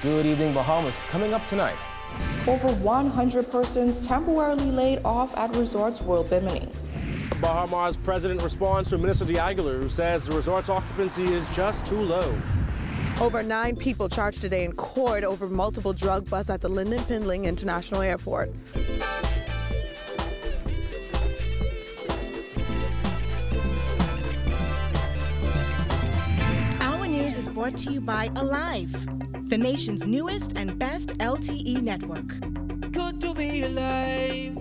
Good evening, Bahamas. Coming up tonight. Over 100 persons temporarily laid off at Resorts World Bimini. Baha Mar's president responds to Minister Diaghilev, who says the resort's occupancy is just too low. Over 9 people charged today in court over multiple drug busts at the Lynden Pindling International Airport. Our news is brought to you by Alive, the nation's newest and best LTE network. Good to be alive.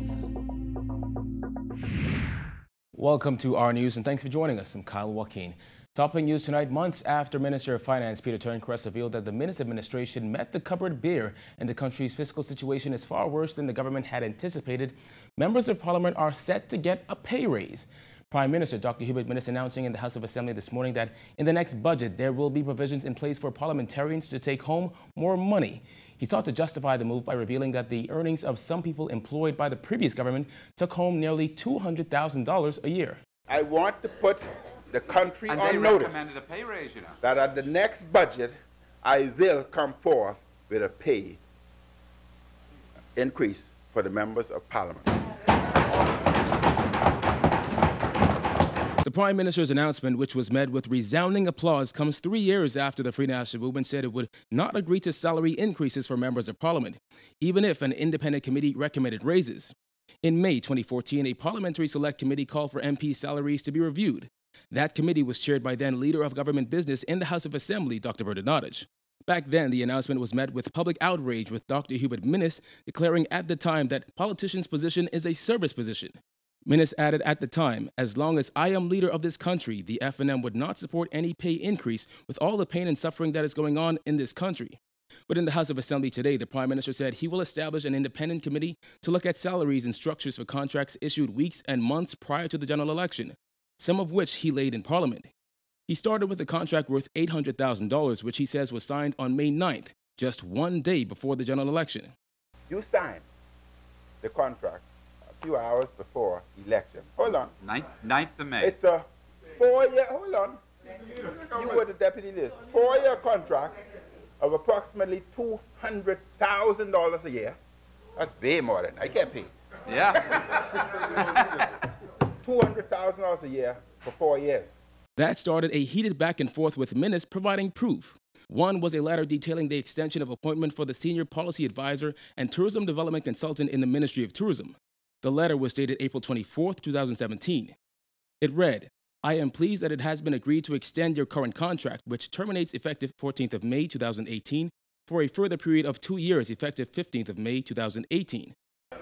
Welcome to our news and thanks for joining us. I'm Kyle Joaquin. Topping news tonight, months after Minister of Finance Peter Turnquist revealed that the Minnis administration met the cupboard bare and the country's fiscal situation is far worse than the government had anticipated, members of Parliament are set to get a pay raise. Prime Minister Dr. Hubert Minnis announcing in the House of Assembly this morning that in the next budget there will be provisions in place for parliamentarians to take home more money. He sought to justify the move by revealing that the earnings of some people employed by the previous government took home nearly $200,000 a year. I want to put the country on notice a pay raise, you know, that at the next budget I will come forth with a pay increase for the members of Parliament. The Prime Minister's announcement, which was met with resounding applause, comes 3 years after the Free National Movement said it would not agree to salary increases for members of Parliament, even if an independent committee recommended raises. In May 2014, a parliamentary select committee called for MP salaries to be reviewed. That committee was chaired by then Leader of Government Business in the House of Assembly, Dr. Bernard. Back then, the announcement was met with public outrage, with Dr. Hubert Minnis declaring at the time that politicians' position is a service position. Minnis added at the time, "As long as I am leader of this country, the FNM would not support any pay increase with all the pain and suffering that is going on in this country." But in the House of Assembly today, the Prime Minister said he will establish an independent committee to look at salaries and structures for contracts issued weeks and months prior to the general election, some of which he laid in Parliament. He started with a contract worth $800,000, which he says was signed on May 9th, just 1 day before the general election. You signed the contract a few hours before election. Hold on. 9th of May. It's a 4-year, hold on. You were the deputy list. 4-year contract of approximately $200,000 a year. That's way more than I can't pay. Yeah. $200,000 a year for 4 years. That started a heated back and forth with Minnis providing proof. One was a letter detailing the extension of appointment for the senior policy advisor and tourism development consultant in the Ministry of Tourism. The letter was dated April 24, 2017. It read, "I am pleased that it has been agreed to extend your current contract, which terminates effective 14th of May 2018, for a further period of 2 years effective 15th of May 2018.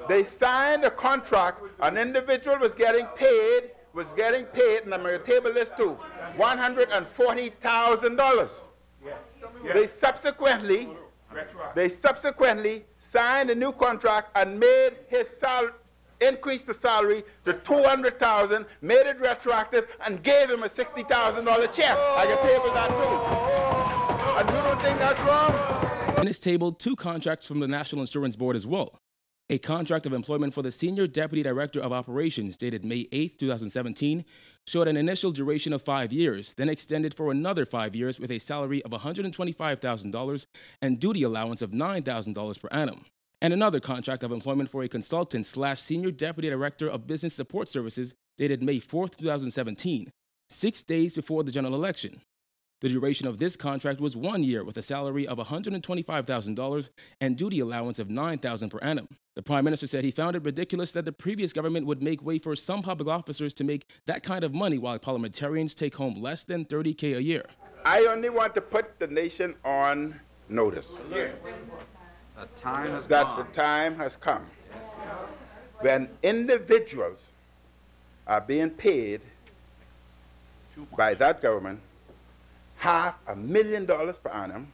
They signed a contract, an individual was getting paid, and I'm going to table this too, $140,000. They subsequently signed a new contract and made his salary, increased the salary to $200,000, made it retroactive, and gave him a $60,000 check. I can table that too. And you don't think that's wrong? Minnis tabled 2 contracts from the National Insurance Board as well. A contract of employment for the Senior Deputy Director of Operations dated May 8, 2017, showed an initial duration of 5 years, then extended for another 5 years with a salary of $125,000 and duty allowance of $9,000 per annum. And another contract of employment for a consultant/Senior Deputy Director of Business Support Services dated May 4, 2017, 6 days before the general election. The duration of this contract was 1 year with a salary of $125,000 and duty allowance of $9,000 per annum. The Prime Minister said he found it ridiculous that the previous government would make way for some public officers to make that kind of money while parliamentarians take home less than $30K a year. I only want to put the nation on notice The time has come when individuals are being paid by that government $500,000 per annum.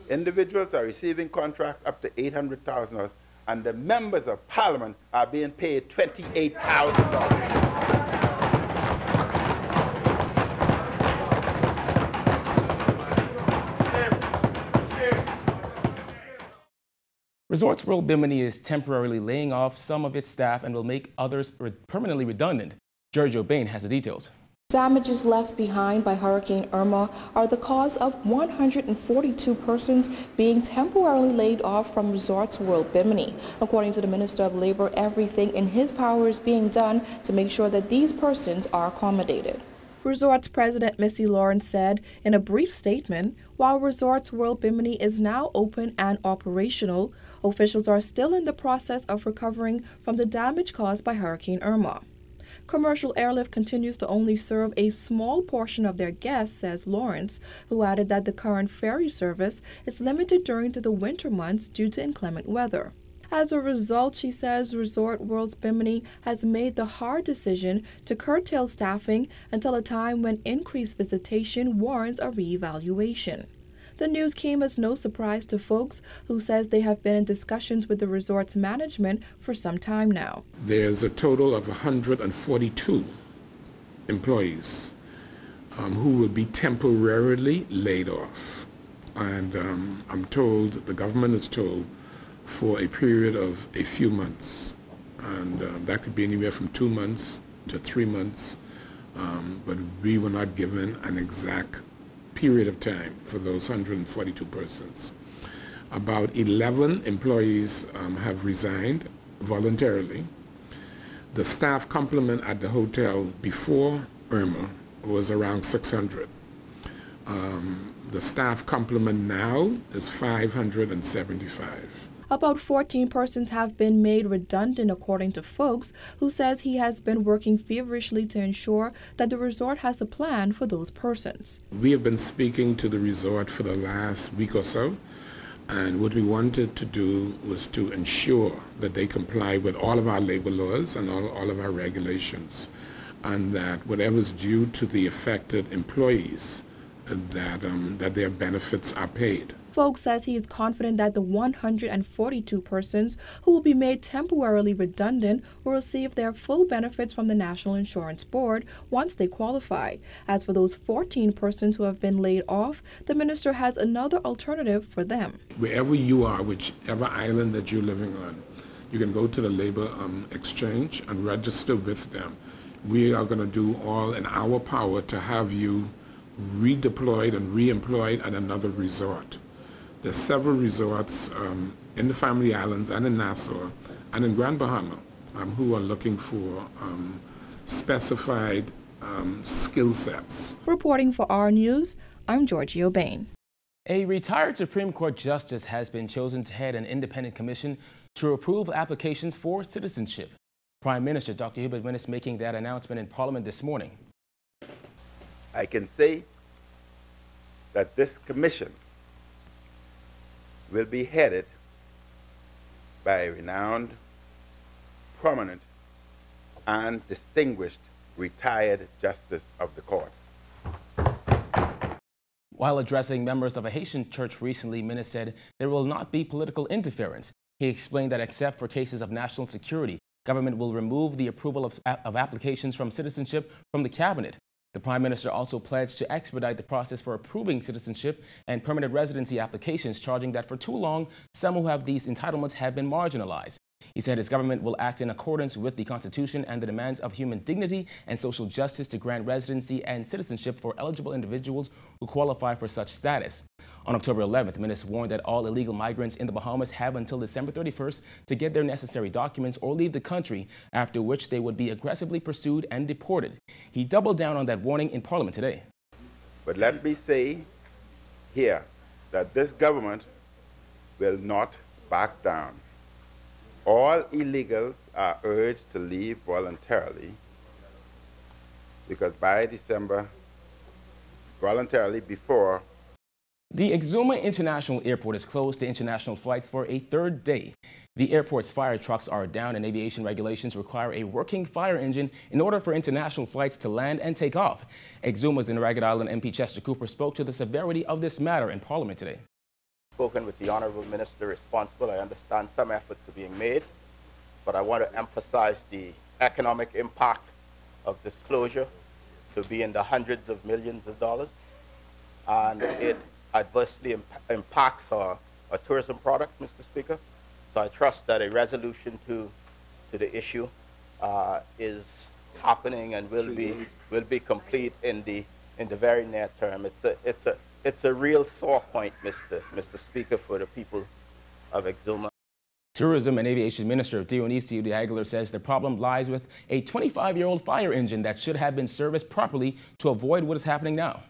Individuals are receiving contracts up to $800,000, and the members of Parliament are being paid $28,000. Resorts World Bimini is temporarily laying off some of its staff and will make others permanently redundant. Giorgio Bain has the details. Damages left behind by Hurricane Irma are the cause of 142 persons being temporarily laid off from Resorts World Bimini. According to the Minister of Labor, everything in his power is being done to make sure that these persons are accommodated. Resorts President Missy Lawrence said in a brief statement, while Resorts World Bimini is now open and operational, officials are still in the process of recovering from the damage caused by Hurricane Irma. Commercial airlift continues to only serve a small portion of their guests, says Lawrence, who added that the current ferry service is limited during the winter months due to inclement weather. As a result, she says Resort World Bimini has made the hard decision to curtail staffing until a time when increased visitation warrants a reevaluation. The news came as no surprise to folks who says they have been in discussions with the resort's management for some time now. There's a total of 142 employees who will be temporarily laid off. And I'm told, the government is told, for a period of a few months. And that could be anywhere from 2 months to 3 months. But we were not given an exact period of time for those 142 persons. About 11 employees have resigned voluntarily. The staff complement at the hotel before Irma was around 600. The staff complement now is 575. About 14 persons have been made redundant, according to folks, who says he has been working feverishly to ensure that the resort has a plan for those persons. We have been speaking to the resort for the last week or so, and what we wanted to do was to ensure that they comply with all of our labor laws and all of our regulations, and that whatever's due to the affected employees, that their benefits are paid. Folks says he is confident that the 142 persons who will be made temporarily redundant will receive their full benefits from the National Insurance Board once they qualify. As for those 14 persons who have been laid off, the minister has another alternative for them. Wherever you are, whichever island that you're living on, you can go to the labor exchange and register with them. We are going to do all in our power to have you redeployed and reemployed at another resort. There's several resorts in the Family Islands and in Nassau and in Grand Baha Mar who are looking for specified skill sets. Reporting for our News, I'm Georgie Bain. A retired Supreme Court justice has been chosen to head an independent commission to approve applications for citizenship. Prime Minister Dr. Hubert Minnis making that announcement in Parliament this morning. I can say that this commission will be headed by a renowned, prominent, and distinguished retired justice of the court. While addressing members of a Haitian church recently, Minnis said there will not be political interference. He explained that except for cases of national security, government will remove the approval of applications from citizenship from the cabinet. The Prime Minister also pledged to expedite the process for approving citizenship and permanent residency applications, charging that for too long, some who have these entitlements have been marginalized. He said his government will act in accordance with the Constitution and the demands of human dignity and social justice to grant residency and citizenship for eligible individuals who qualify for such status. On October 11th, Minnis warned that all illegal migrants in the Bahamas have until December 31st to get their necessary documents or leave the country, after which they would be aggressively pursued and deported. He doubled down on that warning in Parliament today. But let me say here that this government will not back down. All illegals are urged to leave voluntarily, because by December, voluntarily before. The Exuma International Airport is closed to international flights for a third day. The airport's fire trucks are down, and aviation regulations require a working fire engine in order for international flights to land and take off. Exuma's in Ragged Island MP Chester Cooper spoke to the severity of this matter in Parliament today. Spoken with the Honourable Minister responsible. I understand some efforts are being made, but I want to emphasize the economic impact of this closure to be in the hundreds of millions of dollars, and it adversely impacts our tourism product, Mr. Speaker. So I trust that a resolution to the issue is happening and will be complete in the very near term. It's a real sore point, Mr. Speaker, for the people of Exuma. Tourism and Aviation Minister Dionisio de Aguilar says the problem lies with a 25-year-old fire engine that should have been serviced properly to avoid what is happening now.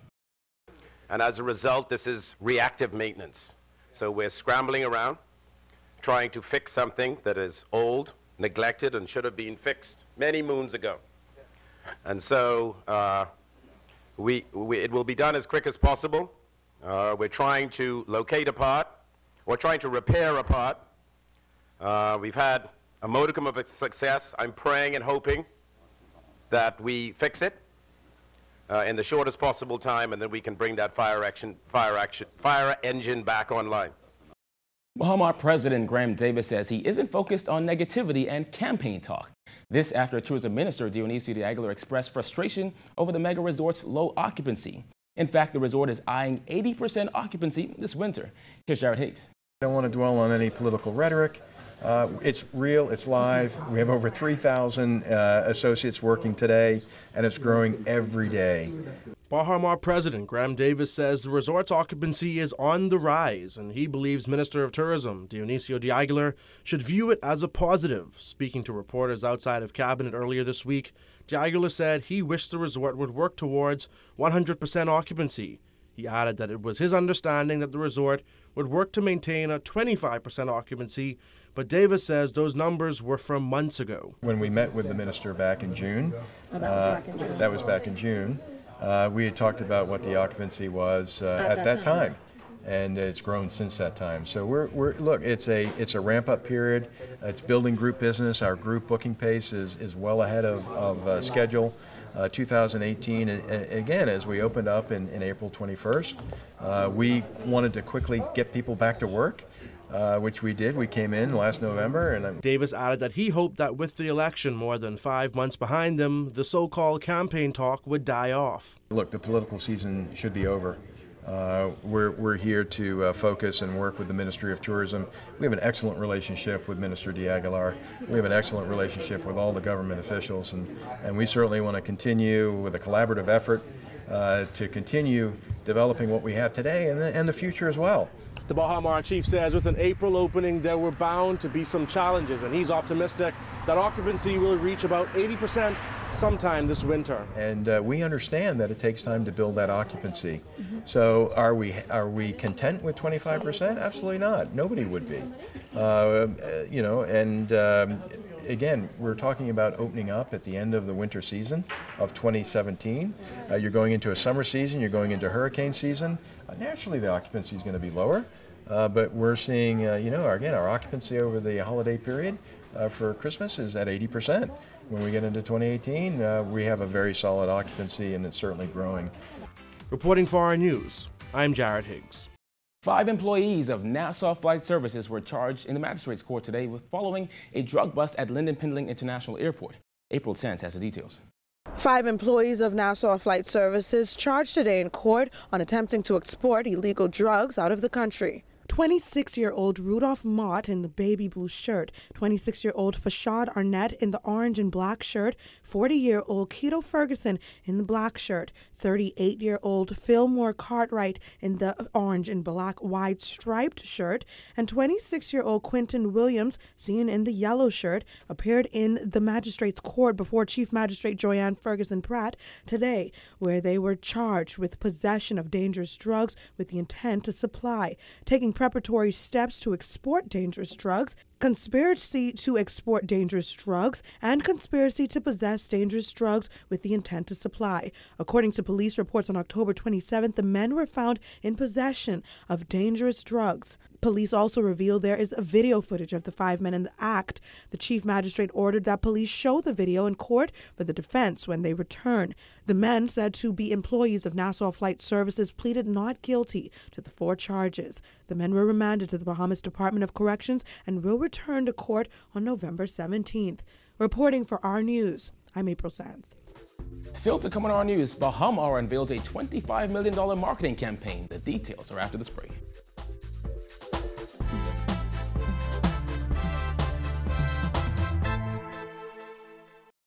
And as a result, this is reactive maintenance. So we're scrambling around, trying to fix something that is old, neglected, and should have been fixed many moons ago. And so it will be done as quick as possible. We're trying to locate a part. We're trying to repair a part. We've had a modicum of success. I'm praying and hoping that we fix it in the shortest possible time, and then we can bring that fire engine back online. Baha Mar President Graham Davis says he isn't focused on negativity and campaign talk. This after Tourism Minister Dionisio de Aguilar expressed frustration over the mega resort's low occupancy. In fact, the resort is eyeing 80% occupancy this winter. Here's Jared Higgs. I don't want to dwell on any political rhetoric. It's real, it's live. We have over 3,000 associates working today, and it's growing every day. Baha Mar President Graham Davis says the resort's occupancy is on the rise, and he believes Minister of Tourism Dionisio de Aguilar should view it as a positive. Speaking to reporters outside of Cabinet earlier this week, de Aguilar said he wished the resort would work towards 100% occupancy. He added that it was his understanding that the resort would work to maintain a 25% occupancy, but Davis says those numbers were from months ago. When we met with the minister back in June, that was back in June, we had talked about what the occupancy was at that time, and it's grown since that time. So look, it's a ramp-up period. It's building group business. Our group booking pace is well ahead of schedule. 2018, again, as we opened up in April 21st, we wanted to quickly get people back to work, which we did. We came in last November. And Davis added that he hoped that with the election more than 5 months behind them, the so-called campaign talk would die off. Look, the political season should be over. We're here to focus and work with the Ministry of Tourism. We have an excellent relationship with Minister de Aguilar. We have an excellent relationship with all the government officials, and we certainly want to continue with a collaborative effort to continue developing what we have today and the future as well. The Baha Mar chief says with an April opening there were bound to be some challenges, and he's optimistic that occupancy will reach about 80% sometime this winter. And we understand that it takes time to build that occupancy. So are we content with 25%? Absolutely not. Nobody would be. Again, we're talking about opening up at the end of the winter season of 2017. You're going into a summer season, you're going into hurricane season. Naturally, the occupancy is going to be lower, but we're seeing, again, our occupancy over the holiday period for Christmas is at 80%. When we get into 2018, we have a very solid occupancy, and it's certainly growing. Reporting for our news, I'm Jared Higgs. 5 employees of Nassau Flight Services were charged in the magistrate's court today following a drug bust at Linden Pindling International Airport. April Sands has the details. 5 employees of Nassau Flight Services charged today in court on attempting to export illegal drugs out of the country. 26-year-old Rudolph Mott in the baby blue shirt, 26-year-old Fashad Arnett in the orange and black shirt, 40-year-old Keto Ferguson in the black shirt, 38-year-old Fillmore Cartwright in the orange and black wide striped shirt, and 26-year-old Quentin Williams, seen in the yellow shirt, appeared in the magistrate's court before Chief Magistrate Joanne Ferguson Pratt today, where they were charged with possession of dangerous drugs with the intent to supply, taking preparatory steps to export dangerous drugs, conspiracy to export dangerous drugs, and conspiracy to possess dangerous drugs with the intent to supply. According to police reports on October 27th, the men were found in possession of dangerous drugs. Police also revealed there is a video footage of the 5 men in the act. The chief magistrate ordered that police show the video in court for the defense when they return. The men, said to be employees of Nassau Flight Services, pleaded not guilty to the 4 charges. The men were remanded to the Bahamas Department of Corrections and will return to court on November 17th. Reporting for our news, I'm April Sands. Still to come on our news, Baha Mar unveils a $25 million marketing campaign. The details are after this break.